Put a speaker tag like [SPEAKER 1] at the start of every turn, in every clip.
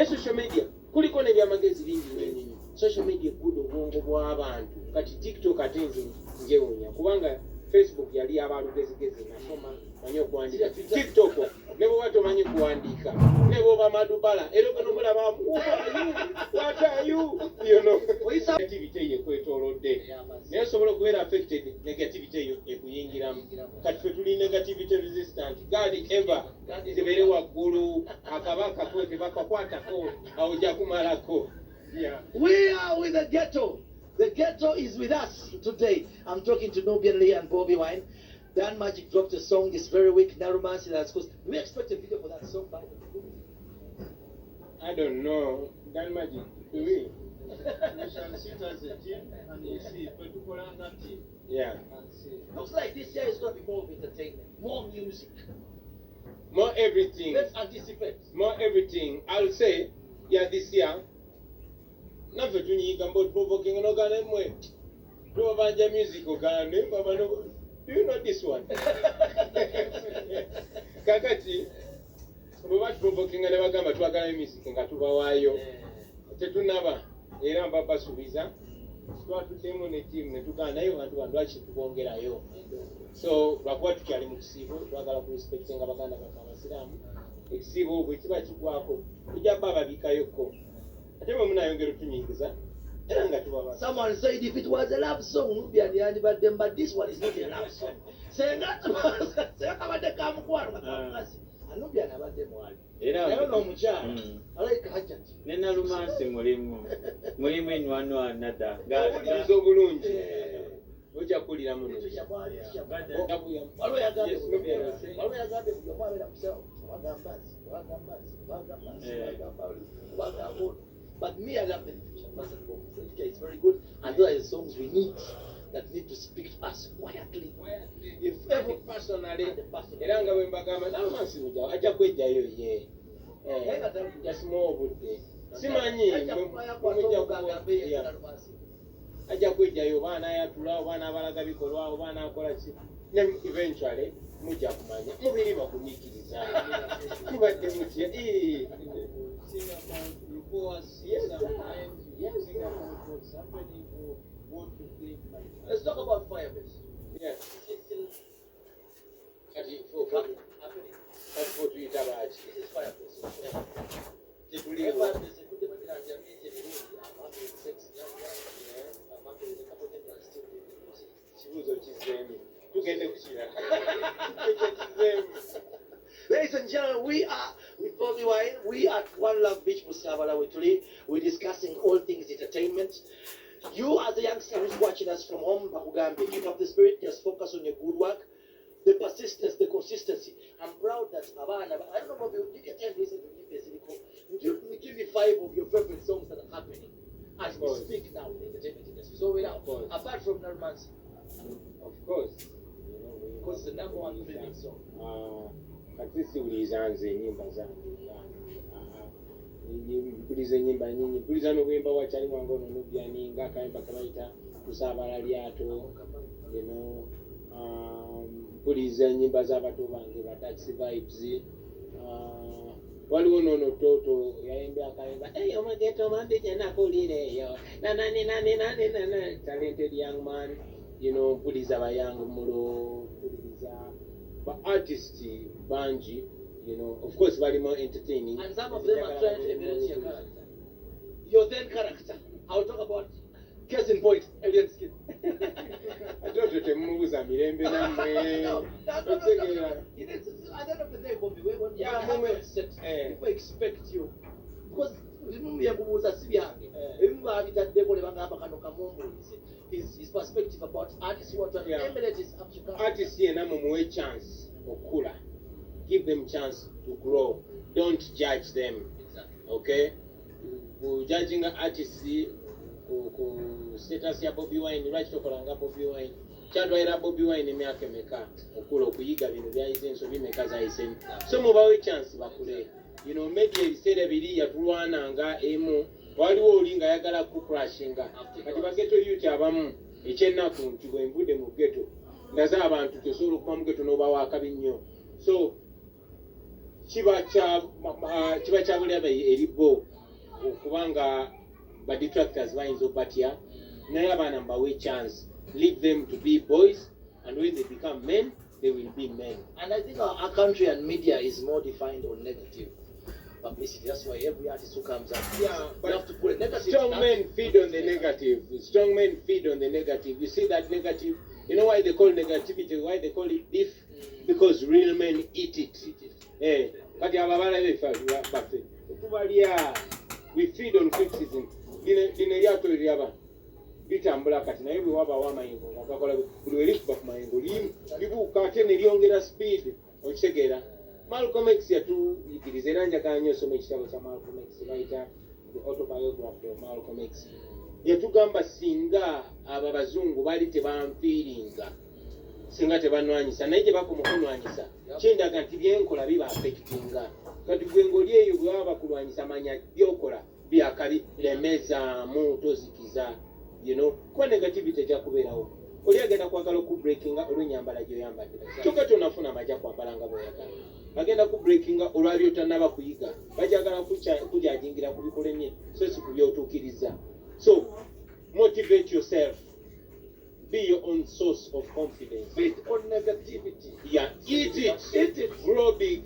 [SPEAKER 1] social media kuliko ne byamagezi bingi nnyo. Social media good obwongo bw'abantu kati TikTok atenze njewunya kubanga Facebook yali abalugezigezi nasoma manyi okuwandika TikTok ne bwe batomanyi kuwandika ne bwe bamadubala era kono mulaba what are you negativity yekwetolodde naye sobola okubeera affected negativity eyo ekuyingiramu kati ffe tuli negativity resistant God ever tebere waggulu akabaka ko tebakakwatako awo jakumalako.
[SPEAKER 2] We are with the ghetto. The ghetto is with us today. I'm talking to Nubian Lee and Bobi Wine. Dan Magic dropped a song this very week, Nalumansi. That's because we expect a video for that song by
[SPEAKER 1] I don't know. Dan Magic, do we?
[SPEAKER 3] We shall sit as a team and we see particular team.
[SPEAKER 1] Yeah.
[SPEAKER 2] and see. Looks like this year is going to be more of entertainment, more music.
[SPEAKER 1] More everything.
[SPEAKER 2] Let's anticipate.
[SPEAKER 1] More everything. I'll say, yeah, this year. Naffe tunyiga about provoking no gane mwe. Do abanja music ogane baba no. Do you know this one? Kakati baba provoking ne bagamba twagala music nga tubawayo. Tetunaba era mbaba subiza. Twatutemu ne team ne tugana nayo bantu akitubongerayo. So lwakuba tukyali mu kisibo twagala ku respecting abaganda b'abasiraamu. Ekisibo bwe kiba kigwako tujja baba bikayoko.
[SPEAKER 2] Someone said if it was a love song, Nubian Yanni, but this one is not a love song. Saying that about the Kamuan, Nubian about them one. I don't know much. I like Hajat.
[SPEAKER 4] Nalumansi mulimu enwano another.
[SPEAKER 1] Gazo bulungi. Oja kulira muno.
[SPEAKER 2] But me, I love the literature. It's very good. And those are the songs we need that need to speak to us quietly.
[SPEAKER 1] If ever personally, eranga wembagamba Nalumansi muja aja kwejjayo ye. Just more budde. Simanyi aja kwejjayo baana yatula baana abalaga bikolwa baana akola ki. Eventually muja kumanya mubiri bakunyikiriza. Tubadde mutya
[SPEAKER 2] Let's talk about Firebase.
[SPEAKER 1] Yes.
[SPEAKER 2] This is Firebase. Ladies and gentlemen, we are with Bobi Wine. We are at One Love Beach, Musabala. We're discussing all things entertainment. You, as a youngster who's watching us from home, Bakugambe, keep up the spirit. Just focus on your good work, the persistence, the consistency. I'm proud that Abana. I don't know, Bobi, you can tell me give me 5 of your favorite songs that are happening as we speak now in the entertainment industry. So apart from Nalumansi,
[SPEAKER 1] of course,
[SPEAKER 2] because the number one trending song.
[SPEAKER 1] Katisi ulizanze nyimba zangu mpulize nyimba nyinyi mpuliza n'obuyimba wakyali mwange ono Nubian nga akayimba kabayita Kusaabala lyato mpuliza nyimba z'abato bange ba Taxi Vibes waliwo n'ono Toto yayimba akayimba omageto mandi gyenakulireeyo talented young man mpuliza bayangu mulo mpuliriza ba artists banji of course very more entertaining
[SPEAKER 2] and some of them are trying to emulate your character, your then character. I'll talk about case in point, alien skin.
[SPEAKER 1] I don't know temubuza mirembe namwe
[SPEAKER 2] At the end of the day, Bobi, when you have a set, people expect you because his perspective about artists who are trying to emulate his African
[SPEAKER 1] artists here a chance okula. Give them chance to grow. Don't judge them.
[SPEAKER 2] Exactly.
[SPEAKER 1] Okay? Judging artists ku status ya Bobi Wine right tokolanga Bobi Wine. Kyadwaira Bobi Wine emyaka emeka okula okuyiga bino byayize ensobi meka zayise. So mubawe chance bakule. Maybe ebiseera ebiri yatulwananga emu waliwo oli nga yagala ku crashinga kati bageto youth abamu ekyennaku nti bwe nvudde mu ghetto ndaza abantu tosobola okuba mu ghetto n'obawo akabi nnyo. So kiba kya bulaba eri bo okubanga ba detractors bayinza obatya naye abaana mbawe chance, leave them to be boys, and when they become men they will be men.
[SPEAKER 2] And I think our country and media is more defined on negative publicity. That's why every artist who comes up,
[SPEAKER 1] Yeah,
[SPEAKER 2] but you have to put a negative.
[SPEAKER 1] strong men feed on the negative. Strong men feed on the negative. You see that negative? You know why they call negativity? Why they call it beef? Because real men eat it. Eh, but we feed on criticism. Bitambula kati naye bwe wabaawo amayingo ng'agakola buli werikuba ku mayingo libuuka ate ne lyongera speed okitegeera. Malcolm X yatuyigiriza era njagala nnyo osoma ekitabo kya Malcolm X bayita the autobiography of Malcolm X. Yatugamba singa abo abazungu baali tebanfiiringa singa tebanwanyisa naye gye bakumukунwanyisa kyendaga nti byenkola biba affectinga kati gwe ng'oli eyo bwe baba bakulwanyisa manya byokola byakabi lemezaamu tozikiza. You know, kwa negativity ejja kubeerawo. Oli agenda kwagala okubreakinga olw'ennyambala gy'oyambadde. Kyokka tonafuna amajja kwambala nga bw'oyagala. Agenda kubreakinga olwali otannaba kuyiga. Bajagala kujajingira ku bikolemye so si ku by'otuukiriza. So, motivate yourself. Be your own source of confidence.
[SPEAKER 2] Feed on negativity.
[SPEAKER 1] Yeah, eat it. Grow big.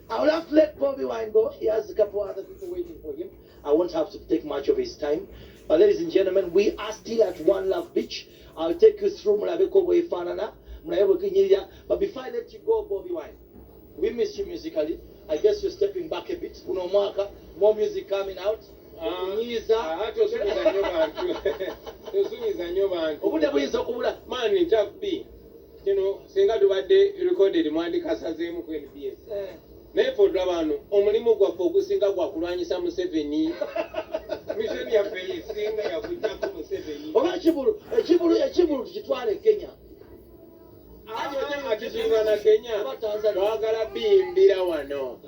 [SPEAKER 2] I will have to let Bobi Wine go. He has a couple other people waiting for him. I won't have to take much of his time. But ladies and gentlemen, we are still at One Love Beach. I'll take you through Mulabeko Boyfanana, Mulabeko Kinyiria. But before I let you go, Bobi Wine, we miss you musically. I guess you're stepping back a bit. Unomwaka, more music coming out.
[SPEAKER 1] Man, tough B. You know, singa tubadde recorded mwandika sazeemu ku NBS. Naye fodra bano omulimu gwaffe okusinga gwa kulwanyisa Museveni. Mission yaffe esinga yakujjako Museveni.
[SPEAKER 2] Oba ekibulu tukitwale Kenya.
[SPEAKER 1] Akitulwa na Kenya twagala biyimbira wano.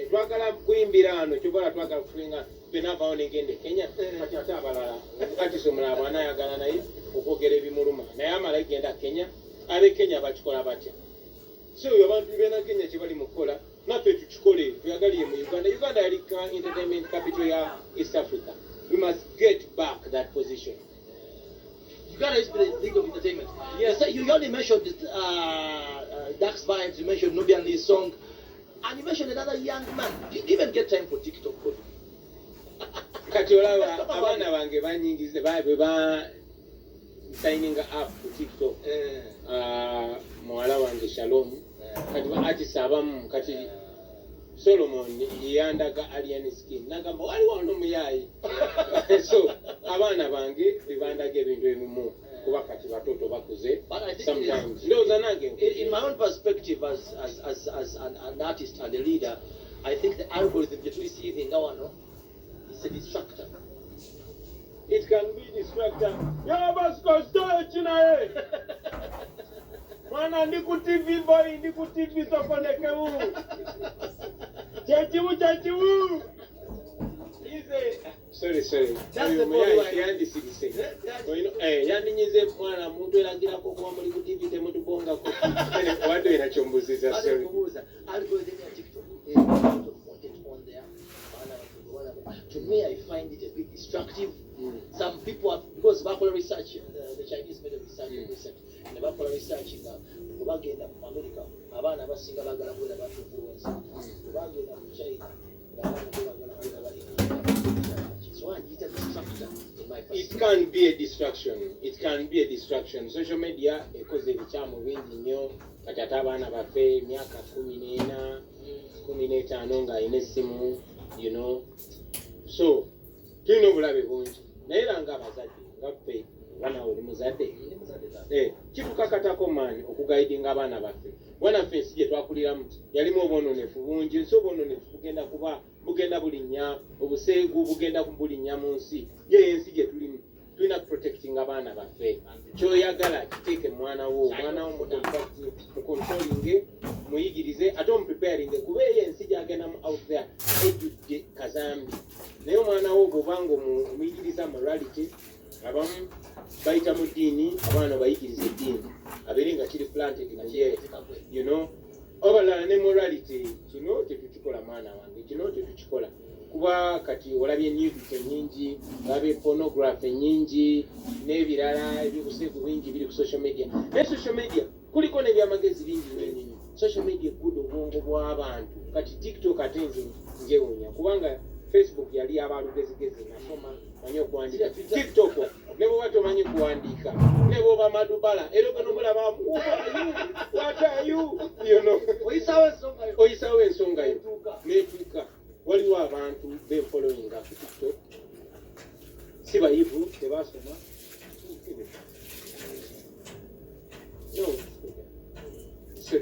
[SPEAKER 1] Twagala kuyimbira wano kyobala twagala kufulinga benavaawo negende Kenya kati ate abalala kati somulaba anayagala naye okwogera ebimuluma naye amala genda Kenya abe Kenya bakikola batya. So abantu bena Kenya kye bali mu kukola naffe tukikole tuyagaliye mu Uganda. Uganda yali entertainment capital ya East Africa. We must get back that position.
[SPEAKER 2] Uganda is the league of entertainment. Yes. You only mentioned Dax Vibes, you mentioned Nubian Lee's song, and you mentioned another young man. Do you even get time for TikTok?
[SPEAKER 1] Kati olaba abaana bange banyingize ba signing up ku TikTok. Muwala wange Shalom kati artist abamu kati Solomon yandaga alien skin nagamba waliwo omuyayi. So abaana bange bibandaga ebintu ebimu kuba kati batoto bakuze sometimes ndowooza nange.
[SPEAKER 2] In my own perspective as an artist and a leader, I think the algorithm that we see in Gawano is a distractor.
[SPEAKER 1] It can be distractor. Yabasko story chinaye. Mwana ndiku TV boy, ndiku TV sokonekemu. Chachiwu. Sorry.
[SPEAKER 2] That's the boy.
[SPEAKER 1] Yandinyize mwana muntu eragira ko kuba muri ku TV temutubonga ko. Wado inachombuzisa sorry.
[SPEAKER 2] Algorithm ya TikTok. Content on there. To me, I find it a bit destructive. Some people are, because Bakola research, the Chinese made a research recent, and the Bakola research in Ubagenda from America, Abana Basinga Bagala with about influence, Ubagenda from China, so I need a distraction in my
[SPEAKER 1] It can be a distraction. Social media, because the charm of Indio, Katabana Bafe, Miaka Kuminena, Kumineta Nonga Inesimu, you know. So, tulina obulabe bungi naye nga abazadde ngaffe abaana oli muzadde kitukakatako maanyi okugaidinga abaana baffe. Bwanaffe ensi gye twakuliramu yalimu obwononefu bungi. Nsi obwononefu bugenda bulinnya, obuseegu bugenda bulinnya mu nsi. Ye ensi gye tulimu tulina protecting abaana baffe. Kyoyagala kiteeke mwana wo mukontrolinge, muyigirize ate omupreparinge kuba eyo ensi gy'agendamu out there ejjudde kazambi. Naye omwana wo bw'obanga omuyigiriza morality, abamu bayita mu ddiini, abaana bayigiriza eddiini abeere nga kiri planted mu ye, you know. obalala ne morality kino tetukikola mwana wange kino tetukikola kuba kati olabye nudity nyingi olabye pornography nyingi n'ebirala ebyobuseegu bingi biri ku social media ne social media kuliko n'ebyamagezi bingi nnyo social media good obwongo bw'abantu kati tiktok ate njewunya kubanga Facebook yali abalugezigezi nasoma manyi okuwandiika tiktok ne bwoba tomanyi kuwandiika ne bwoba madubala era oganomulaba what are you oyisaawo ensonga yo netuuka waliwo abantu befollowinga ku tiktok si bayivu tebasoma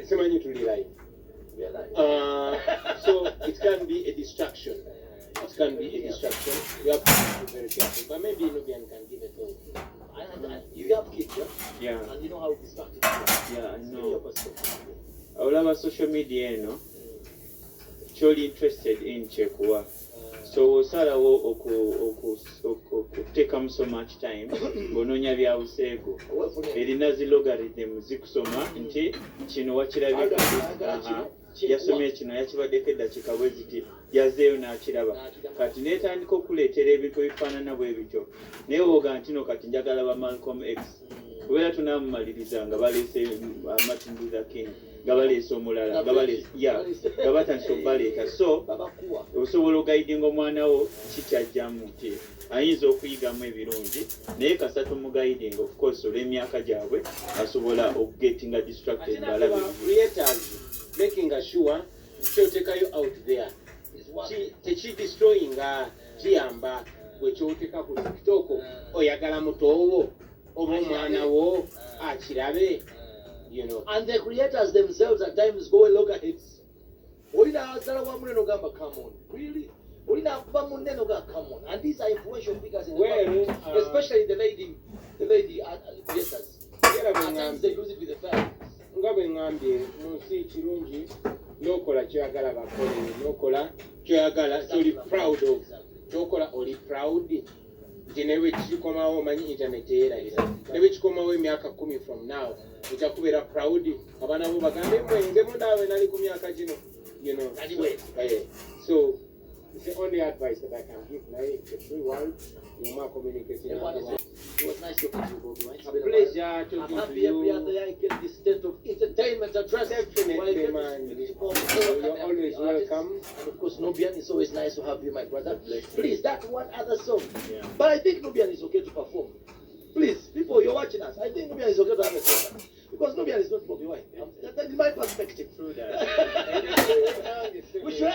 [SPEAKER 1] simanyi tuli live so it can be a distraction. It can be a distraction. You have to be very careful. But maybe Nubian can give a thought.
[SPEAKER 2] You have kids, yeah?
[SPEAKER 4] Yeah.
[SPEAKER 2] And you know how distracted you are.
[SPEAKER 4] Yeah, I
[SPEAKER 2] Give me
[SPEAKER 4] know.
[SPEAKER 2] your perspective.
[SPEAKER 4] Olaba social media eno kyoli interested in kyekuwa so osalawo okuteekamu so much time ng'onoonya byabuseego erina zi logarithm zikusoma nti kino wakirabye yasomye kino yakibaddeko eddakiika bwe ziti yazzeeyo n'akiraba kati neetandika okuleetera ebintu ebifaanana bwe bityo naye woga ntino kati njagala ba Malcolm X kubeera tunaamumaliriza nga baleese Martin Luther King nga baleese omulala nga batandisa okubaleeta so osobola ogaidinga omwana wo kikyajjamu nti ayinza okuyigamu ebirungi naye kasatu mugaiding of course olw'emyaka gyabwe asobola okugetinga distracted balabe
[SPEAKER 1] creators making sure kyoteekayo out there tekidestroyinga kiyamba bwekyoteeka ku tiktok oyagala mutoowo oba omwana wo akirabe
[SPEAKER 2] And the creators themselves at times go loggerheads. Olina azala wa muneno gamba come on. Really? Olina akuba muneno ga come on. And these are influential figures in the family, especially the lady creators. At times they use it with the family.
[SPEAKER 1] Nga bwe ngambye munsi kirungi n'okola kyoyagala bakole n'okola kyoyagala oli proud of kyokola oli proud nti newe kikomawo omanyi internet era newe kikomawo emyaka 10 from now ojja kubeera proud abaana bo bagambe mwenze mundawe nali ku myaka gino
[SPEAKER 2] Anyway.
[SPEAKER 1] So it's the only advice that I can give now. It's a free world. You more communication.
[SPEAKER 2] It was nice talking to you, Bobi. Right?
[SPEAKER 1] A pleasure talking
[SPEAKER 2] I'm
[SPEAKER 1] to
[SPEAKER 2] happy
[SPEAKER 1] you.
[SPEAKER 2] every other day I get this state of entertainment address.
[SPEAKER 1] Definitely, man. You're always welcome.
[SPEAKER 2] And of course, Nubian, it's always nice to have you, my brother. Please, that one other song.
[SPEAKER 4] Yeah.
[SPEAKER 2] But I think Nubian is okay to perform. Please, people, you're watching us. I think Nubian is okay to have a song. Because Nubian is not Bobi Wine. That's in my perspective.
[SPEAKER 4] True that.
[SPEAKER 2] We should...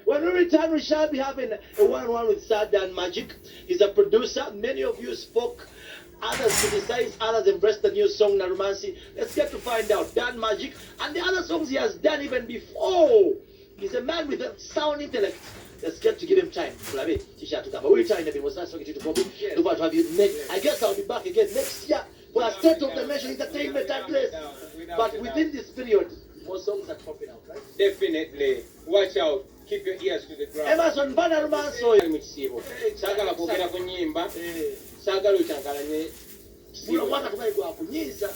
[SPEAKER 2] When we return, we shall be having a one-on-one with Sir Dan Magic. He's a producer. Many of you spoke. Others criticized. Others embraced the new song, Nalumansi. Let's get to find out. Dan Magic. And the other songs he has done even before. He's a man with a sound intellect. Let's get to give him time. We'll return in a bit. It was nice talking to you, Bobi. Look forward to have you next. I guess I'll be back again next year for a state of the nation entertainment address. But within this period, more songs are popping out, right?
[SPEAKER 1] Definitely. Watch out. Keep your ears to the ground.
[SPEAKER 2] Emerson Nalumansi.
[SPEAKER 1] Mu kisiibo. Saagala kwogera ku nnyimba. Saagala okyankalanye.
[SPEAKER 2] Mulo mwaka tumaye gwa kunyiza.